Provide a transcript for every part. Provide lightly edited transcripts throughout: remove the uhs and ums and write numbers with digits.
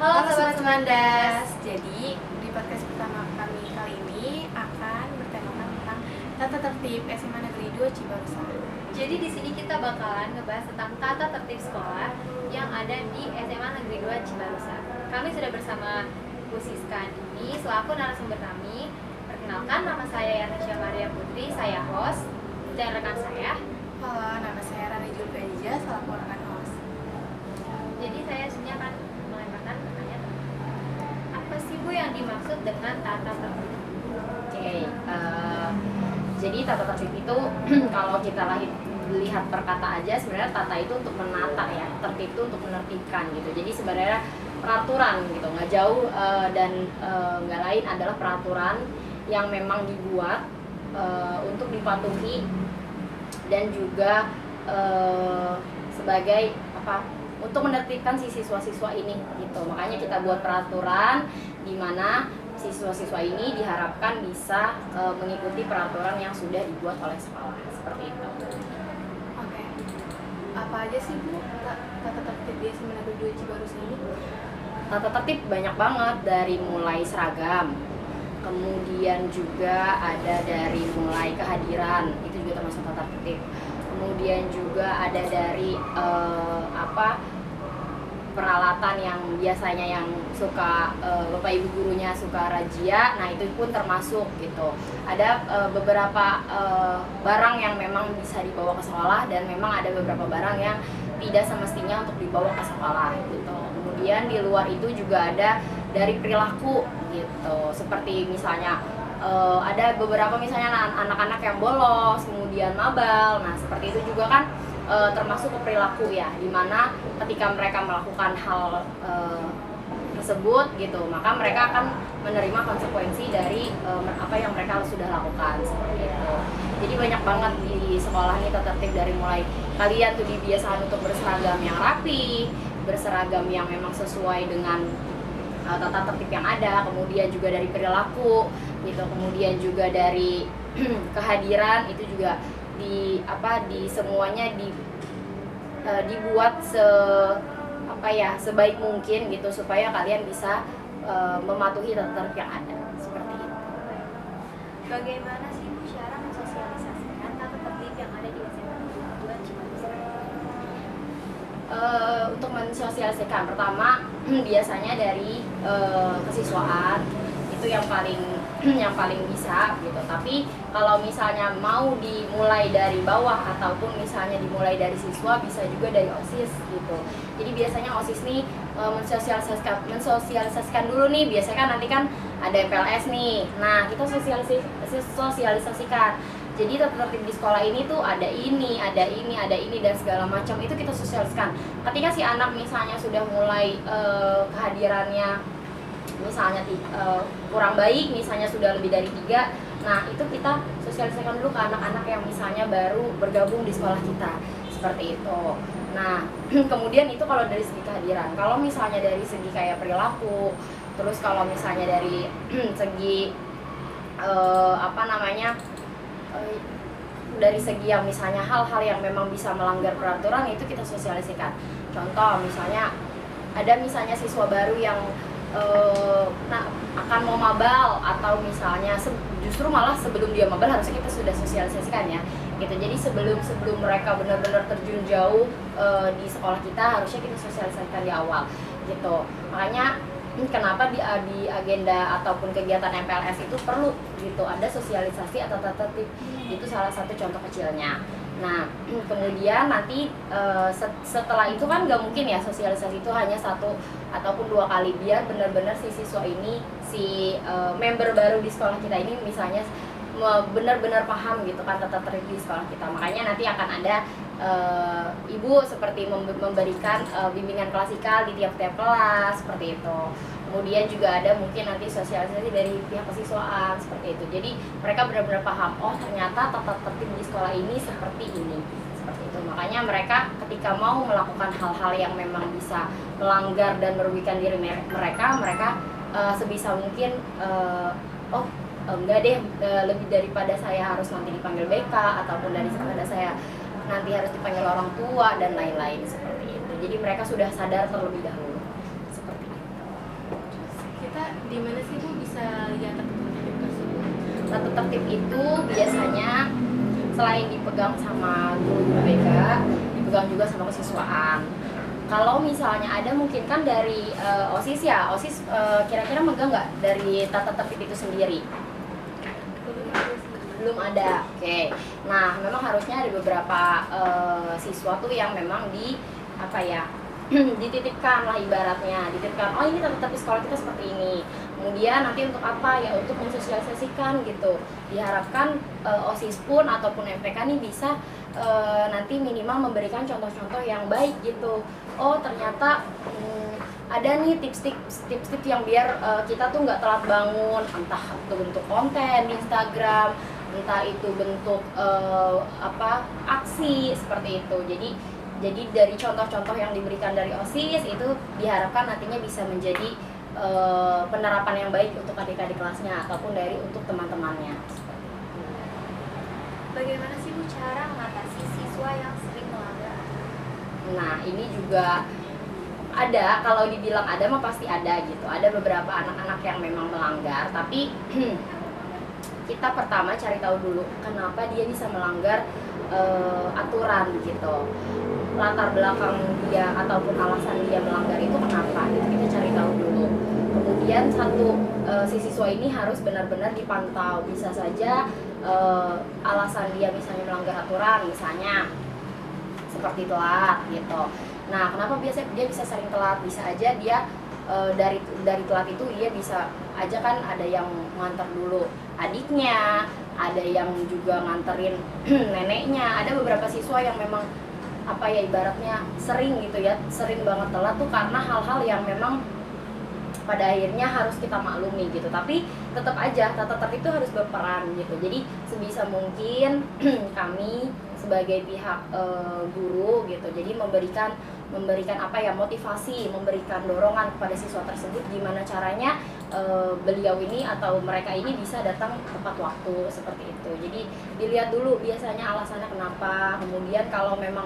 Halo Halo Sobat Sobat Semandas. Semandas. Jadi di podcast pertama kami kali ini akan bertemakan tentang tata tertib SMA Negeri 2 Cibarusah. Jadi di sini kita bakalan ngebahas tentang tata tertib sekolah yang ada di SMA Negeri 2 Cibarusah. Kami sudah bersama Bu Siska ini selaku narasumber kami. Perkenalkan, nama saya Yanasya Maria Putri, saya host, dan rekan saya. Halo, nama saya Rani Julfeja, selaku rekan host. Jadi saya sini akan melemparkan pertanyaan. Apa sih Bu yang dimaksud dengan tata tertib? Jadi tata tertib itu kalau kita lihat per kata aja, sebenarnya tata itu untuk menata ya, tertib itu untuk menertibkan gitu. Jadi sebenarnya peraturan gitu, nggak jauh dan nggak lain adalah peraturan yang memang dibuat untuk dipatuhi dan juga sebagai untuk menertibkan si siswa-siswa ini gitu. Makanya kita buat peraturan di mana siswa-siswa ini diharapkan bisa mengikuti peraturan yang sudah dibuat oleh sekolah seperti itu. Oke. Apa aja sih Bu tata tertib di SMA Negeri 2 Cibarusah ini? Tata tertib banyak banget, dari mulai seragam, kemudian juga ada dari mulai kehadiran, itu juga termasuk tata tertib. Kemudian juga ada dari peralatan yang biasanya yang suka bapak ibu gurunya suka razia, nah itu pun termasuk gitu. Ada beberapa barang yang memang bisa dibawa ke sekolah dan memang ada beberapa barang yang tidak semestinya untuk dibawa ke sekolah gitu. Kemudian di luar itu juga ada dari perilaku gitu, seperti misalnya ada beberapa misalnya anak-anak yang bolos, kemudian mabal, nah seperti itu juga kan termasuk ke perilaku ya, dimana ketika mereka melakukan hal tersebut gitu, maka mereka akan menerima konsekuensi dari apa yang mereka sudah lakukan seperti itu. Jadi banyak banget di sekolah ini tata tertib, dari mulai kalian tuh dibiasakan untuk berseragam yang rapi, berseragam yang memang sesuai dengan tata tertib yang ada, kemudian juga dari perilaku gitu, kemudian juga dari kehadiran itu juga di semuanya dibuat sebaik mungkin gitu, supaya kalian bisa mematuhi tata tertib yang ada seperti itu. Bagaimana sih Bu cara mensosialisasikan tata tertib yang ada di SMA Negeri 2 Cibarusah? Untuk mensosialisasikan, pertama biasanya dari kesiswaan itu yang paling bisa gitu. Tapi kalau misalnya mau dimulai dari bawah ataupun misalnya dimulai dari siswa, bisa juga dari OSIS gitu. Jadi biasanya OSIS nih mensosialisasikan dulu nih, biasanya kan nanti kan ada MPLS nih. Nah, kita sosialisasikan. Jadi tata tertib di sekolah ini tuh ada ini dan segala macam, itu kita sosialisasikan. Ketika si anak misalnya sudah mulai kehadirannya misalnya kurang baik, misalnya sudah lebih dari 3, nah itu kita sosialisasikan dulu ke anak-anak yang misalnya baru bergabung di sekolah kita seperti itu. Nah kemudian itu kalau dari segi kehadiran. Kalau misalnya dari segi kayak perilaku, terus kalau misalnya dari segi dari segi yang misalnya hal-hal yang memang bisa melanggar peraturan, itu kita sosialisasikan. Contoh misalnya ada misalnya siswa baru yang akan mau mabal, atau misalnya justru malah sebelum dia mabal harusnya kita sudah sosialisasikan ya gitu. Jadi sebelum mereka benar-benar terjun jauh di sekolah kita, harusnya kita sosialisasikan di awal gitu. Makanya kenapa di agenda ataupun kegiatan MPLS itu perlu gitu ada sosialisasi atau tata tertib, itu salah satu contoh kecilnya. Nah kemudian nanti setelah itu kan nggak mungkin ya sosialisasi itu hanya 1 ataupun 2 kali, biar benar-benar si siswa ini, si member baru di sekolah kita ini misalnya benar-benar paham gitu kan tata tertib di sekolah kita. Makanya nanti akan ada ibu seperti memberikan bimbingan klasikal di tiap-tiap kelas seperti itu. Kemudian juga ada mungkin nanti sosialisasi dari pihak kesiswaan seperti itu. Jadi mereka benar-benar paham, oh ternyata tata tertib di sekolah ini seperti ini, seperti itu. Makanya mereka ketika mau melakukan hal-hal yang memang bisa melanggar dan merugikan diri mereka sebisa mungkin enggak deh, lebih daripada saya harus nanti dipanggil BK, ataupun daripada saya nanti harus dipanggil orang tua dan lain-lain seperti itu. Jadi mereka sudah sadar terlebih dahulu seperti itu. Di mana sih Bu bisa lihat tata tertib tersebut? Tata tertib itu biasanya selain dipegang sama guru BK, dipegang juga sama kesiswaan. Kalau misalnya ada mungkin kan dari OSIS ya, OSIS kira-kira megang nggak dari tata tertib itu sendiri? Belum ada. Oke. Nah, memang harusnya ada beberapa siswa tuh yang memang di apa ya? dititipkan lah ibaratnya, dititipkan, oh ini tata tertib sekolah kita seperti ini. Kemudian nanti untuk apa ya, untuk mensosialisasikan gitu. Diharapkan OSIS pun ataupun MPK nih bisa nanti minimal memberikan contoh-contoh yang baik gitu. Oh ternyata ada nih tips-tips yang biar kita tuh nggak telat bangun, entah itu bentuk konten di Instagram, entah itu bentuk aksi seperti itu. Jadi dari contoh-contoh yang diberikan dari OSIS itu diharapkan nantinya bisa menjadi penerapan yang baik untuk adik-adik kelasnya ataupun untuk teman-temannya. Bagaimana sih Bu cara mengatasi siswa yang sering melanggar? Nah ini juga ada, kalau dibilang ada mah pasti ada gitu. Ada beberapa anak-anak yang memang melanggar, tapi kita pertama cari tahu dulu kenapa dia bisa melanggar aturan gitu. Latar belakang dia ataupun alasan dia melanggar itu kenapa gitu, kita cari tahu dulu. Kemudian si siswa ini harus benar-benar dipantau. Bisa saja alasan dia misalnya melanggar aturan, misalnya seperti telat gitu. Nah kenapa dia bisa sering telat? Bisa aja dia dari telat itu dia bisa aja kan ada yang nganter dulu adiknya, ada yang juga nganterin neneknya. Ada beberapa siswa yang memang apa ya ibaratnya sering gitu ya, sering banget telat tuh karena hal-hal yang memang pada akhirnya harus kita maklumi gitu. Tapi tetap aja tata tertib itu harus berperan gitu. Jadi sebisa mungkin kami sebagai pihak guru gitu, jadi memberikan apa ya, motivasi, memberikan dorongan kepada siswa tersebut gimana caranya beliau ini atau mereka ini bisa datang tepat waktu seperti itu. Jadi dilihat dulu biasanya alasannya kenapa. Kemudian kalau memang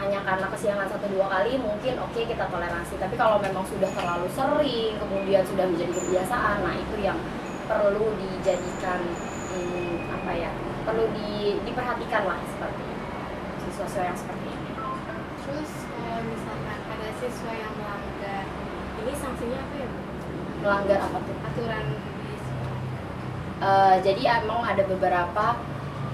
hanya karena kesiangan 1-2 kali mungkin oke, kita toleransi. Tapi kalau memang sudah terlalu sering, kemudian sudah menjadi kebiasaan, nah itu yang perlu dijadikan apa ya, perlu diperhatikan lah seperti siswa-siswa yang seperti ini. Terus kalau misalkan ada siswa yang melanggar, ini sanksinya apa ya Bu? Melanggar apa tuh? Aturan di Jadi emang ada beberapa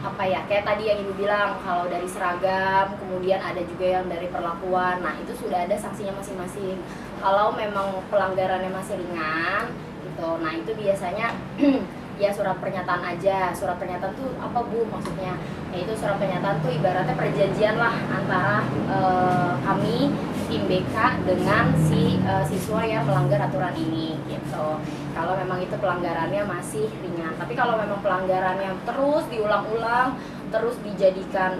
apa ya, kayak tadi yang Ibu bilang, kalau dari seragam, kemudian ada juga yang dari perlakuan. Nah itu sudah ada sanksinya masing-masing. Kalau memang pelanggarannya masih ringan gitu, nah itu biasanya ya surat pernyataan aja. Surat pernyataan tuh apa Bu maksudnya? Yaitu surat pernyataan tuh ibaratnya perjanjian lah antara kami tim BK dengan si siswa yang melanggar aturan ini gitu. Kalau memang itu pelanggarannya masih ringan. Tapi kalau memang pelanggarannya terus diulang-ulang, terus dijadikan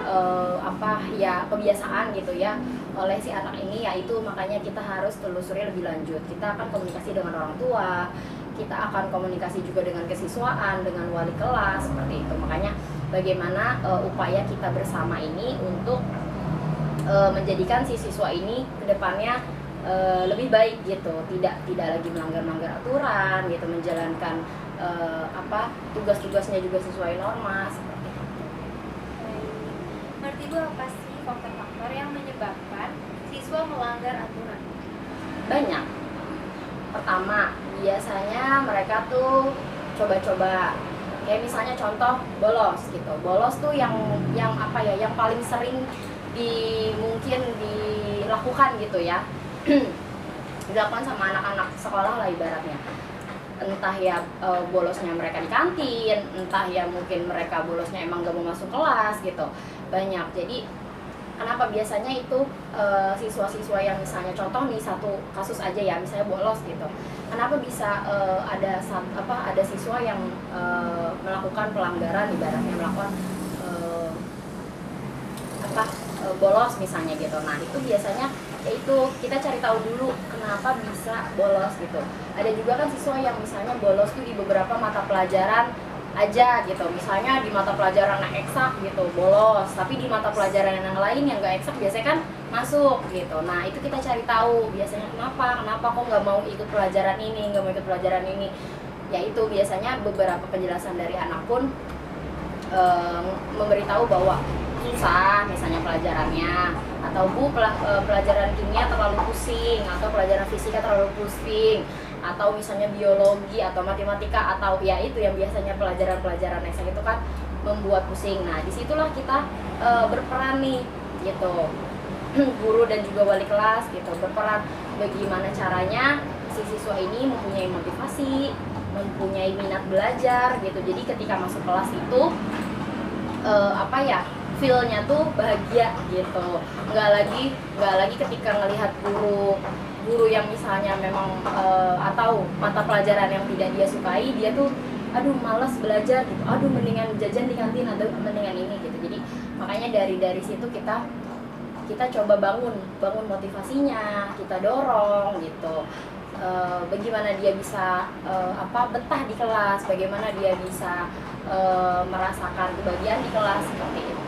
apa ya, kebiasaan gitu ya oleh si anak ini, yaitu makanya kita harus telusuri lebih lanjut. Kita akan komunikasi dengan orang tua, kita akan komunikasi juga dengan kesiswaan, dengan wali kelas seperti itu. Makanya bagaimana upaya kita bersama ini untuk menjadikan si siswa ini kedepannya lebih baik gitu, tidak lagi melanggar aturan gitu, menjalankan apa tugas-tugasnya juga sesuai norma seperti itu. Menurut Ibu apa sih faktor-faktor yang menyebabkan siswa melanggar aturan? Banyak. Pertama, biasanya mereka tuh coba-coba, kayak misalnya contoh bolos gitu. Bolos tuh yang apa ya, yang paling sering mungkin dilakukan gitu ya. Dilakukan sama anak-anak sekolah lah ibaratnya. Entah ya bolosnya mereka di kantin, entah ya mungkin mereka bolosnya emang gak mau masuk kelas gitu. Banyak. Jadi kenapa biasanya itu siswa-siswa yang misalnya contoh nih satu kasus aja ya, misalnya bolos gitu. Kenapa bisa ada siswa yang melakukan pelanggaran, ibaratnya melakukan bolos misalnya gitu. Nah itu biasanya yaitu kita cari tahu dulu kenapa bisa bolos gitu. Ada juga kan siswa yang misalnya bolos tuh di beberapa mata pelajaran aja gitu. Misalnya di mata pelajaran yang eksak gitu bolos, tapi di mata pelajaran yang lain yang gak eksak biasanya kan masuk gitu. Nah itu kita cari tahu biasanya kenapa kok nggak mau ikut pelajaran ini, nggak mau ikut pelajaran ini. Ya itu biasanya beberapa penjelasan dari anak pun memberitahu bahwa susah misalnya pelajarannya, atau pelajaran kimia terlalu pusing, atau pelajaran fisika terlalu pusing, atau misalnya biologi atau matematika, atau ya itu yang biasanya pelajaran-pelajaran eksak itu kan membuat pusing. Nah disitulah kita berperan nih gitu, guru dan juga wali kelas gitu, berperan bagaimana caranya si siswa ini mempunyai motivasi, mempunyai minat belajar gitu. Jadi ketika masuk kelas itu feel-nya tuh bahagia gitu. Nggak lagi ketika ngelihat guru yang misalnya memang atau mata pelajaran yang tidak dia sukai, dia tuh aduh malas belajar gitu, aduh mendingan jajan di kantin atau mendingan ini gitu. Jadi makanya dari situ kita coba bangun motivasinya, kita dorong gitu. Bagaimana dia bisa betah di kelas, bagaimana dia bisa merasakan kebahagiaan di kelas seperti itu.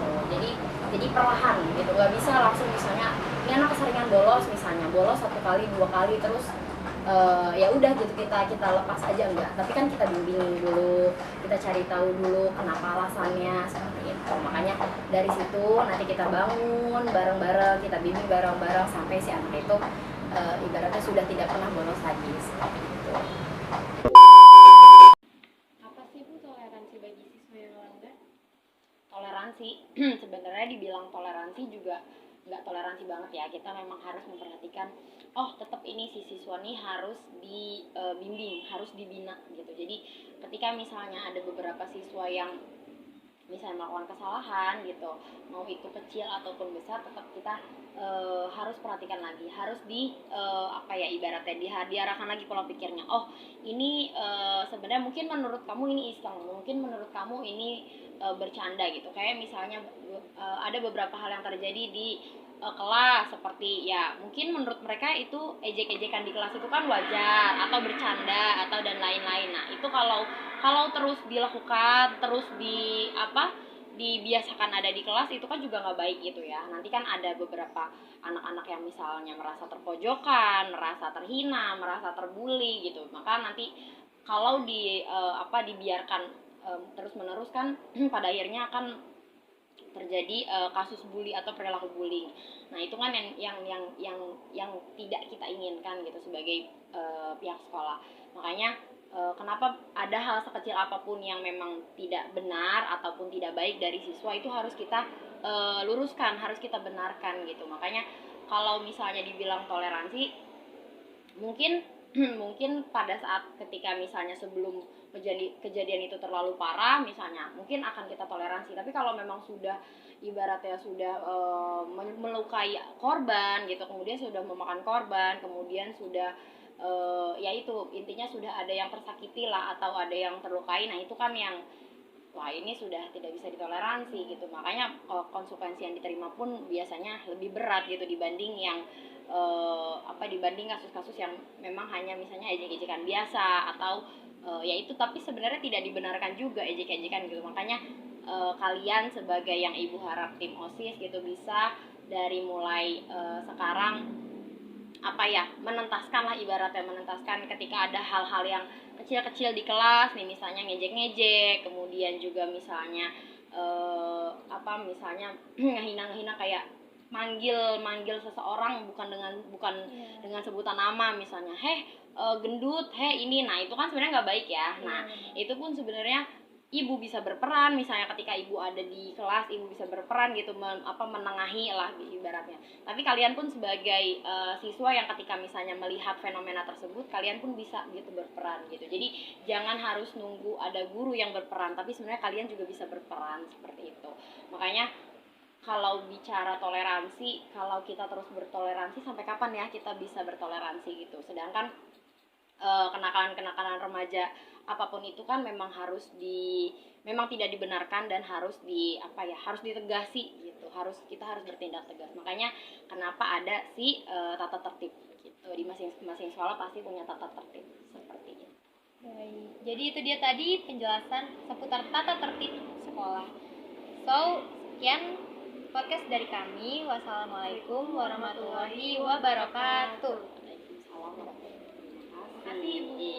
Jadi perlahan gitu, nggak bisa langsung misalnya ini anak keseringan bolos, misalnya bolos 1 kali 2 kali terus ya udah gitu kita lepas aja, enggak. Tapi kan kita bimbing dulu, kita cari tahu dulu kenapa alasannya seperti itu. Makanya dari situ nanti kita bangun bareng-bareng, kita bimbing bareng-bareng sampai si anak itu ibaratnya sudah tidak pernah bolos lagi seperti itu. Apa sih Bu toleransi bagi siswa yang melanggar? Toleransi sebenarnya dibilang toleransi juga nggak toleransi banget ya. Kita memang harus memperhatikan, tetap ini si siswa nih harus dibimbing, harus dibina gitu. Jadi ketika misalnya ada beberapa siswa yang misalnya melakukan kesalahan gitu, mau itu kecil ataupun besar, tetap kita harus perhatikan lagi, harus ibaratnya diarahkan lagi pola pikirnya. Ini sebenarnya mungkin menurut kamu ini iseng, mungkin menurut kamu ini bercanda gitu. Kayak misalnya ada beberapa hal yang terjadi di kelas, seperti ya mungkin menurut mereka itu ejek-ejekan di kelas itu kan wajar atau bercanda atau dan lain-lain. Nah itu kalau terus dilakukan, terus dibiasakan ada di kelas, itu kan juga nggak baik gitu ya. Nanti kan ada beberapa anak-anak yang misalnya merasa terpojokan, merasa terhina, merasa terbuli gitu. Maka nanti kalau dibiarkan terus menerus kan pada akhirnya akan terjadi kasus bully atau perilaku bullying. Nah itu kan yang tidak kita inginkan gitu sebagai pihak sekolah. Makanya kenapa ada hal sekecil apapun yang memang tidak benar ataupun tidak baik dari siswa itu harus kita luruskan, harus kita benarkan gitu. Makanya kalau misalnya dibilang toleransi, mungkin mungkin pada saat ketika misalnya sebelum kejadian itu terlalu parah misalnya, mungkin akan kita toleransi. Tapi kalau memang sudah ibaratnya sudah melukai korban gitu, kemudian sudah memakan korban, kemudian sudah ya itu intinya sudah ada yang tersakiti lah atau ada yang terlukai, nah itu kan yang wah ini sudah tidak bisa ditoleransi gitu. Makanya konsekuensi yang diterima pun biasanya lebih berat gitu dibanding yang dibanding kasus-kasus yang memang hanya misalnya ejek-ejekan biasa atau ya itu, tapi sebenarnya tidak dibenarkan juga ejek-ejekan gitu. Makanya kalian sebagai yang ibu harap tim OSIS gitu bisa dari mulai sekarang menentaskan lah, ibaratnya menentaskan ketika ada hal-hal yang kecil-kecil di kelas nih, misalnya ngejek-ngejek, kemudian juga misalnya misalnya ngehina-ngehina kayak manggil seseorang bukan dengan sebutan nama, misalnya gendut, ini, nah itu kan sebenarnya nggak baik ya. Nah itu pun sebenarnya ibu bisa berperan, misalnya ketika ibu ada di kelas, ibu bisa berperan gitu, menengahi lah ibaratnya. Tapi kalian pun sebagai siswa yang ketika misalnya melihat fenomena tersebut, kalian pun bisa gitu berperan gitu. Jadi jangan harus nunggu ada guru yang berperan, tapi sebenarnya kalian juga bisa berperan seperti itu. Makanya kalau bicara toleransi, kalau kita terus bertoleransi, sampai kapan ya kita bisa bertoleransi gitu. Sedangkan kenakalan remaja apapun itu kan memang memang tidak dibenarkan dan harus harus ditegasi gitu. Kita harus bertindak tegas. Makanya kenapa ada tata tertib gitu. Di masing-masing sekolah pasti punya tata tertib seperti itu. Baik. Jadi itu dia tadi penjelasan seputar tata tertib sekolah. So, sekian podcast dari kami. Wassalamualaikum warahmatullahi wabarakatuh. Makasih Ibu.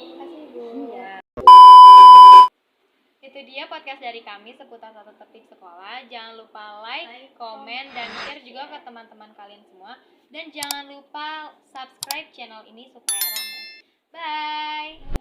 Iya. Itu dia podcast dari kami seputar tata tertib sekolah. Jangan lupa like, komen, dan share juga ke teman-teman kalian semua. Dan jangan lupa subscribe channel ini supaya ramai. Bye.